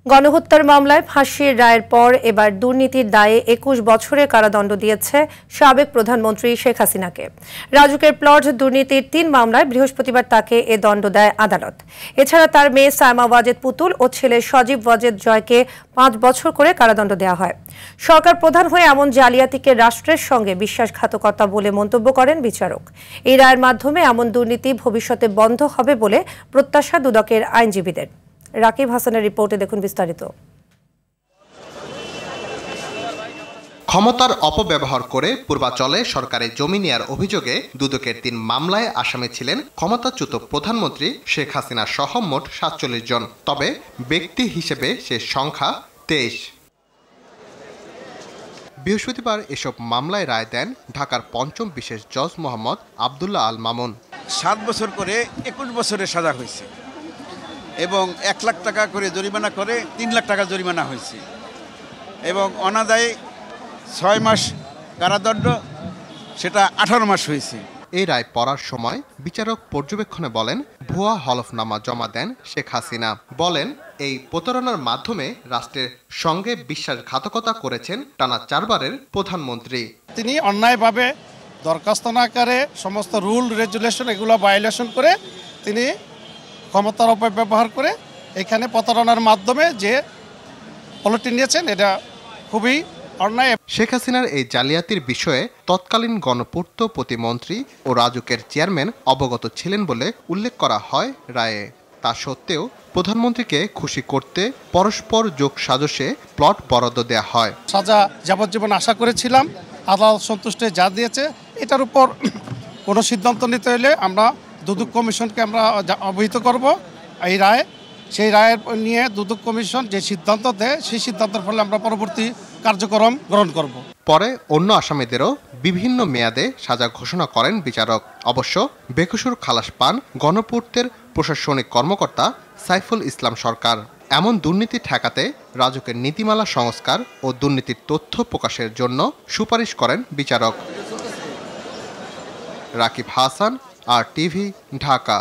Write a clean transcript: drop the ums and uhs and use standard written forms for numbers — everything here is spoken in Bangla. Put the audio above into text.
গণহত্যার মামলায় ফাঁসির রায়ের পর এবার দুর্নীতির দায়ে ২১ বছরের কারাদণ্ড দিয়েছে সাবেক প্রধানমন্ত্রী শেখ হাসিনাকে। রাজুকের প্লট দুর্নীতির ৩ মামলায় বৃহস্পতিবার তাকে এ দণ্ড দেয় আদালত। এছাড়া তার মেয়ে সায়মা ওয়াজেদ পুতুল ও ছেলে সজীব ওয়াজেদ জয়কে ৫ বছর করে কারাদণ্ড দেওয়া হয়। সরকার প্রধান হয়ে এমন জালিয়াতিকে রাষ্ট্রের সঙ্গে বিশ্বাসঘাতকতা বলে মন্তব্য করেন বিচারক। এই রায়ের মাধ্যমে এমন দুর্নীতি ভবিষ্যতে বন্ধ হবে বলে প্রত্যাশা দুদকের আইনজীবীদের। রাকিব হাসানের রিপোর্টে দেখুন বিস্তারিত। ক্ষমতার অপব্যবহার করে পূর্বাচলে সরকারি জমি নেয়ার অভিযোগে দুদকের ৩ মামলায় আসামি ছিলেন ক্ষমতাচ্যুত প্রধানমন্ত্রী শেখ হাসিনা সহ মোট ৪৭ জন। তবে ব্যক্তি হিসেবে সে সংখ্যা ২৩। বৃহস্পতিবার এসব মামলায় রায় দেন ঢাকার পঞ্চম বিশেষ জজ মোহাম্মদ আবদুল্লাহ আল মামুন। ৭ বছর করে ২১ বছরের সাজা হয়েছে এবং ১ লাখ টাকা করে জরিমানা করে ৩ লাখ টাকা জরিমানা হয়েছে এবং অনাদায়ী ৬ মাস কারাদণ্ড, সেটা ১৮ মাস হয়েছে। এই রায় পড়ার সময় বিচারক পর্যবেক্ষণে বলেন, ভুয়া হলফনামা জমা দেন শেখ হাসিনা। বলেন, এই প্রতারণার মাধ্যমে রাষ্ট্রের সঙ্গে বিশ্বাসঘাতকতা করেছেন টানা ৪ বারের প্রধানমন্ত্রী। তিনি অন্যায়ভাবে দরখাস্ত না করে সমস্ত রুল রেগুলেশন এগুলো ভায়োলেশন করে তিনি ক্ষমতার অপব্যবহার করে এখানে প্রতারণার মাধ্যমে যে পলিটি নিয়েছেন, এটা খুবই অন্যায়। শেখ হাসিনার এই জালিয়াতির বিষয়ে তৎকালীন গণপূর্ত প্রতিমন্ত্রী ও রাজুকের চেয়ারম্যান অবগত ছিলেন বলে উল্লেখ করা হয় রায়ে। তা সত্ত্বেও প্রধানমন্ত্রীকে খুশি করতে পরস্পর যোগ সাজশে প্লট বরাদ্দ দেওয়া হয়। সাজা যাবজ্জীবন আশা করেছিলাম, আদালত সন্তুষ্টে যা দিয়েছে এটার উপর কোনো সিদ্ধান্ত নিতে হলে আমরা দুদক কমিশনকে আমরা অবহিত করব এই রায়। সেই রায়ের নিয়ে দুদক কমিশন যে সিদ্ধান্ত দেয় সেই সিদ্ধান্তের ফলে আমরা পরবর্তী কার্যক্রম গ্রহণ করব। পরে অন্য আসামিদেরও বিভিন্ন মেয়াদে সাজা ঘোষণা করেন বিচারক। অবশ্য বেকসুর খালাস পান গণপূর্তের প্রশাসনিক কর্মকর্তা সাইফুল ইসলাম সরকার। এমন দুর্নীতি ঠেকাতে রাজুকের নীতিমালা সংস্কার ও দুর্নীতির তথ্য প্রকাশের জন্য সুপারিশ করেন বিচারক। রাকিব হাসান, RTV, ঢাকা।